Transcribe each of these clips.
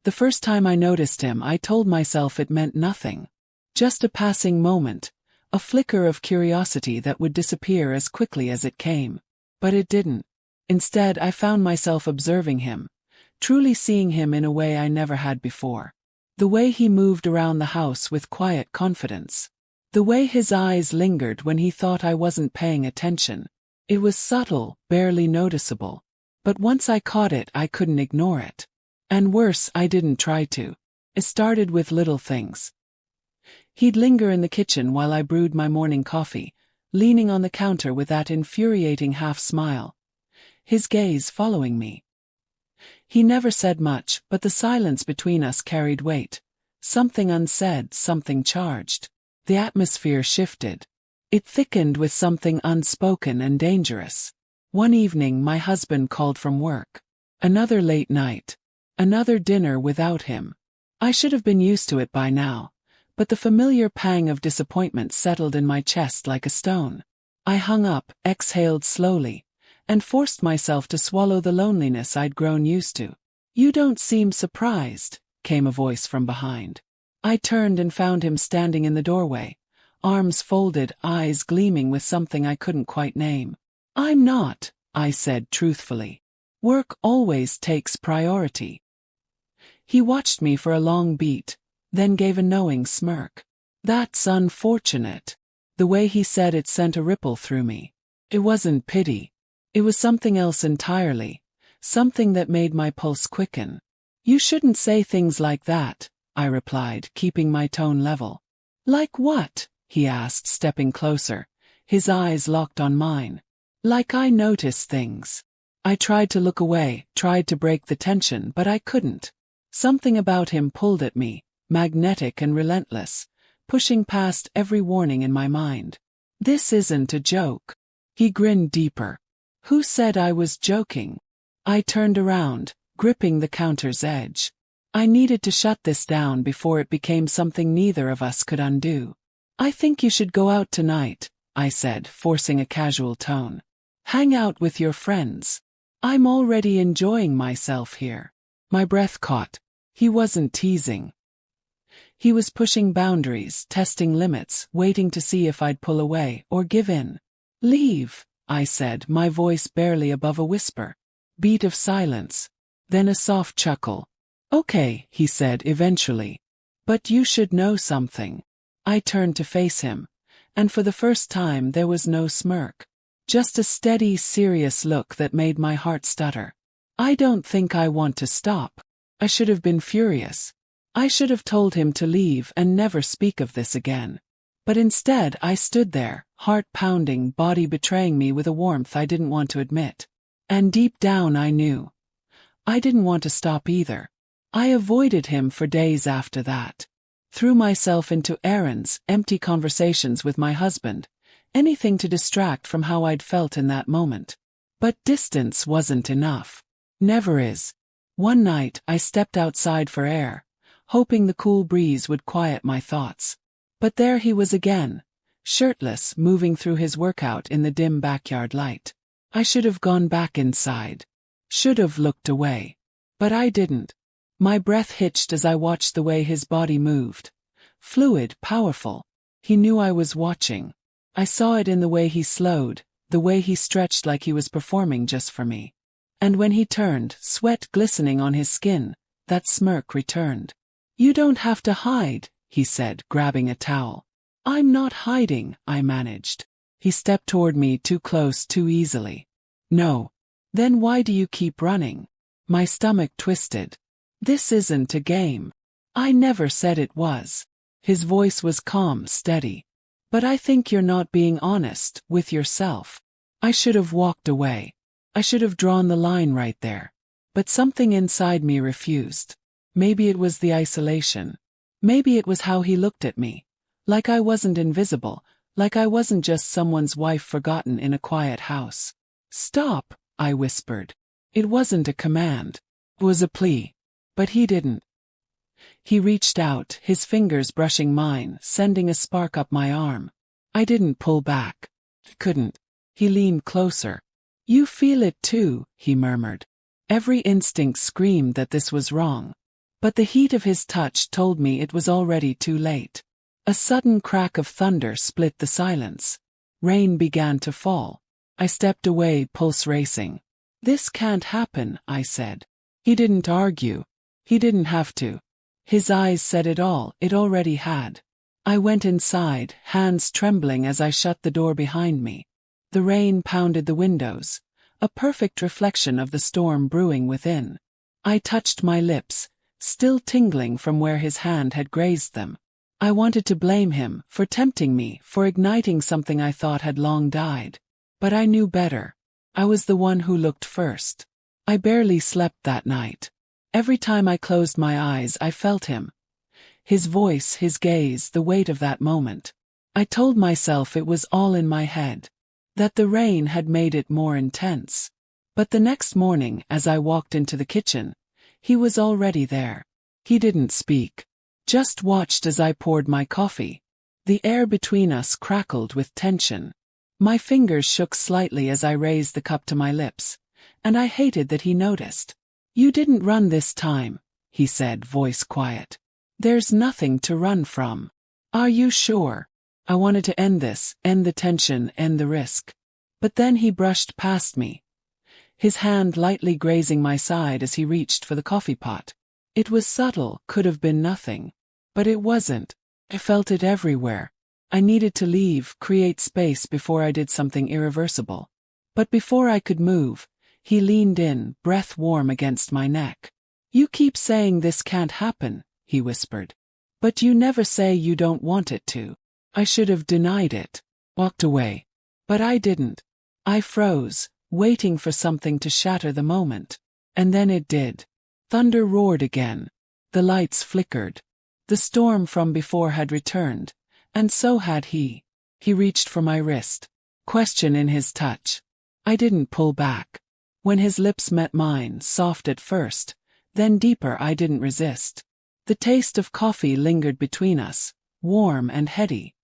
The first time I noticed him, I told myself it meant nothing. Just a passing moment, a flicker of curiosity that would disappear as quickly as it came. But it didn't. Instead, I found myself observing him, truly seeing him in a way I never had before. The way he moved around the house with quiet confidence. The way his eyes lingered when he thought I wasn't paying attention. It was subtle, barely noticeable. But once I caught it, I couldn't ignore it. And worse, I didn't try to. It started with little things. He'd linger in the kitchen while I brewed my morning coffee, leaning on the counter with that infuriating half-smile, his gaze following me. He never said much, but the silence between us carried weight. Something unsaid, something charged. The atmosphere shifted. It thickened with something unspoken and dangerous. One evening, my husband called from work. Another late night. Another dinner without him. I should have been used to it by now, but the familiar pang of disappointment settled in my chest like a stone. I hung up, exhaled slowly, and forced myself to swallow the loneliness I'd grown used to. "You don't seem surprised," came a voice from behind. I turned and found him standing in the doorway, arms folded, eyes gleaming with something I couldn't quite name. "I'm not," I said truthfully. "Work always takes priority." He watched me for a long beat, then gave a knowing smirk. "That's unfortunate." The way he said it sent a ripple through me. It wasn't pity. It was something else entirely, something that made my pulse quicken. "You shouldn't say things like that," I replied, keeping my tone level. "Like what?" he asked, stepping closer, his eyes locked on mine. "Like I notice things." I tried to look away, tried to break the tension, but I couldn't. Something about him pulled at me, magnetic and relentless, pushing past every warning in my mind. "This isn't a joke." He grinned deeper. "Who said I was joking?" I turned around, gripping the counter's edge. I needed to shut this down before it became something neither of us could undo. "I think you should go out tonight," I said, forcing a casual tone. "Hang out with your friends. I'm already enjoying myself here." My breath caught. He wasn't teasing. He was pushing boundaries, testing limits, waiting to see if I'd pull away or give in. "Leave," I said, my voice barely above a whisper. Beat of silence. Then a soft chuckle. "Okay," he said eventually. "But you should know something." I turned to face him, and for the first time there was no smirk. Just a steady, serious look that made my heart stutter. "I don't think I want to stop." I should have been furious. I should have told him to leave and never speak of this again. But instead I stood there, heart pounding, body betraying me with a warmth I didn't want to admit. And deep down I knew. I didn't want to stop either. I avoided him for days after that. Threw myself into errands, empty conversations with my husband, anything to distract from how I'd felt in that moment. But distance wasn't enough. Never is. One night I stepped outside for air, hoping the cool breeze would quiet my thoughts. But there he was again, shirtless, moving through his workout in the dim backyard light. I should have gone back inside. Should have looked away. But I didn't. My breath hitched as I watched the way his body moved. Fluid, powerful. He knew I was watching. I saw it in the way he slowed, the way he stretched like he was performing just for me. And when he turned, sweat glistening on his skin, that smirk returned. "You don't have to hide," he said, grabbing a towel. "I'm not hiding," I managed. He stepped toward me, too close, too easily. "No." "Then why do you keep running?" My stomach twisted. "This isn't a game." "I never said it was." His voice was calm, steady. "But I think you're not being honest with yourself." I should have walked away. I should have drawn the line right there. But something inside me refused. Maybe it was the isolation. Maybe it was how he looked at me. Like I wasn't invisible, like I wasn't just someone's wife forgotten in a quiet house. "Stop," I whispered. It wasn't a command. It was a plea. But he didn't. He reached out, his fingers brushing mine, sending a spark up my arm. I didn't pull back. Couldn't. He leaned closer. "You feel it too," he murmured. Every instinct screamed that this was wrong. But the heat of his touch told me it was already too late. A sudden crack of thunder split the silence. Rain began to fall. I stepped away, pulse racing. "This can't happen," I said. He didn't argue. He didn't have to. His eyes said it all, it already had. I went inside, hands trembling as I shut the door behind me. The rain pounded the windows, a perfect reflection of the storm brewing within. I touched my lips, still tingling from where his hand had grazed them. I wanted to blame him for tempting me, for igniting something I thought had long died. But I knew better. I was the one who looked first. I barely slept that night. Every time I closed my eyes I felt him. His voice, his gaze, the weight of that moment. I told myself it was all in my head. That the rain had made it more intense. But the next morning, as I walked into the kitchen, he was already there. He didn't speak. Just watched as I poured my coffee. The air between us crackled with tension. My fingers shook slightly as I raised the cup to my lips, and I hated that he noticed. "You didn't run this time," he said, voice quiet. "There's nothing to run from." "Are you sure?" I wanted to end this, end the tension, end the risk. But then he brushed past me, his hand lightly grazing my side as he reached for the coffee pot. It was subtle, could have been nothing. But it wasn't. I felt it everywhere. I needed to leave, create space before I did something irreversible. But before I could move, he leaned in, breath warm against my neck. "You keep saying this can't happen," he whispered. "But you never say you don't want it to." I should have denied it, walked away. But I didn't. I froze, waiting for something to shatter the moment. And then it did. Thunder roared again. The lights flickered. The storm from before had returned, and so had he. He reached for my wrist, question in his touch. I didn't pull back. When his lips met mine, soft at first, then deeper, I didn't resist. The taste of coffee lingered between us, warm and heady.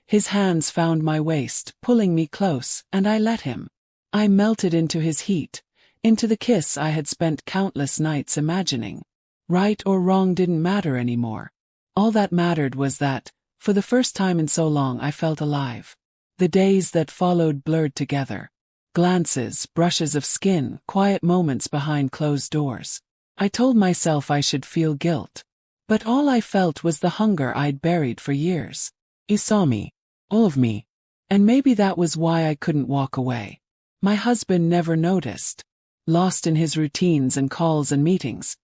His hands found my waist, pulling me close, and I let him. I melted into his heat, into the kiss I had spent countless nights imagining. Right or wrong didn't matter anymore. All that mattered was that, for the first time in so long, I felt alive. The days that followed blurred together. Glances, brushes of skin, quiet moments behind closed doors. I told myself I should feel guilt. But all I felt was the hunger I'd buried for years. He saw me. All of me. And maybe that was why I couldn't walk away. My husband never noticed. Lost in his routines and calls and meetings.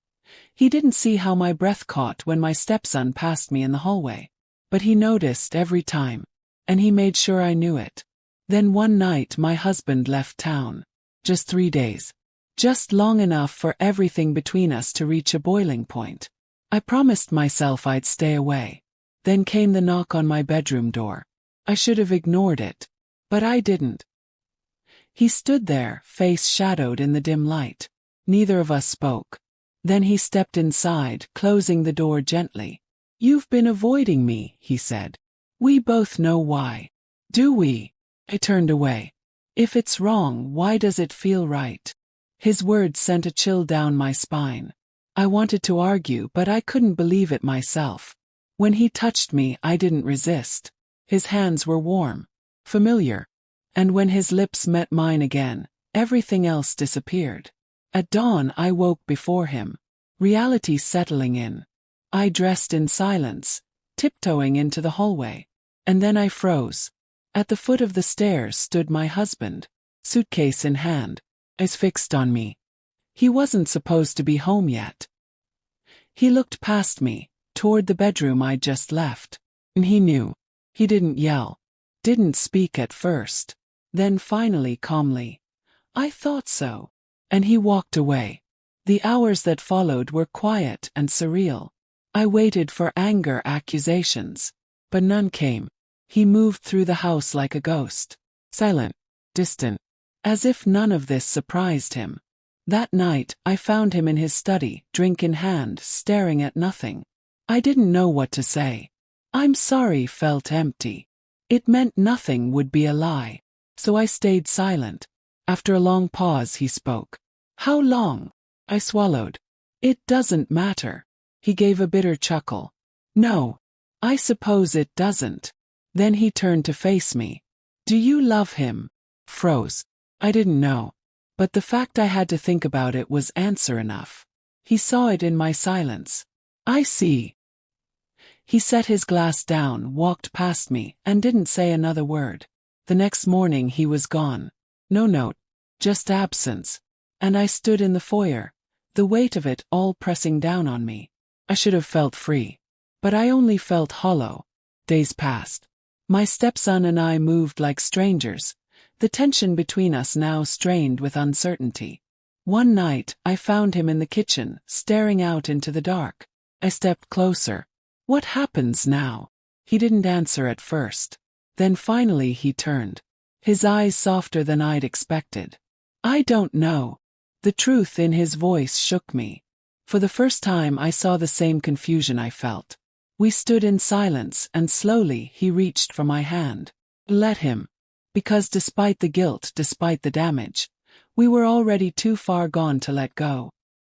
He didn't see how my breath caught when my stepson passed me in the hallway. But he noticed every time. And he made sure I knew it. Then one night my husband left town. Just 3 days. Just long enough for everything between us to reach a boiling point. I promised myself I'd stay away. Then came the knock on my bedroom door. I should have ignored it. But I didn't. He stood there, face shadowed in the dim light. Neither of us spoke. Then he stepped inside, closing the door gently. "You've been avoiding me," he said. "We both know why. Do we?" I turned away. "If it's wrong, why does it feel right?" His words sent a chill down my spine. I wanted to argue, but I couldn't believe it myself. When he touched me, I didn't resist. His hands were warm, familiar. And when his lips met mine again, everything else disappeared. At dawn I woke before him, reality settling in. I dressed in silence, tiptoeing into the hallway. And then I froze. At the foot of the stairs stood my husband, suitcase in hand, eyes fixed on me. He wasn't supposed to be home yet. He looked past me, toward the bedroom I'd just left. And he knew. He didn't yell. Didn't speak at first. Then finally calmly, "I thought so." And he walked away. The hours that followed were quiet and surreal. I waited for anger, accusations. But none came. He moved through the house like a ghost. Silent. Distant. As if none of this surprised him. That night, I found him in his study, drink in hand, staring at nothing. I didn't know what to say. "I'm sorry" felt empty. It meant nothing would be a lie. So I stayed silent. After a long pause he spoke. "How long?" I swallowed. It doesn't matter. He gave a bitter chuckle. No. I suppose it doesn't. Then he turned to face me. Do you love him? Froze. I didn't know. But the fact I had to think about it was answer enough. He saw it in my silence. I see. He set his glass down, walked past me, and didn't say another word. The next morning he was gone. No note. Just absence. And I stood in the foyer, the weight of it all pressing down on me. I should have felt free. But I only felt hollow. Days passed. My stepson and I moved like strangers, the tension between us now strained with uncertainty. One night, I found him in the kitchen, staring out into the dark. I stepped closer. What happens now? He didn't answer at first. Then finally he turned. His eyes softer than I'd expected. I don't know. The truth in his voice shook me. For the first time I saw the same confusion I felt. We stood in silence, and slowly he reached for my hand. Let him. Because despite the guilt, despite the damage, we were already too far gone to let go.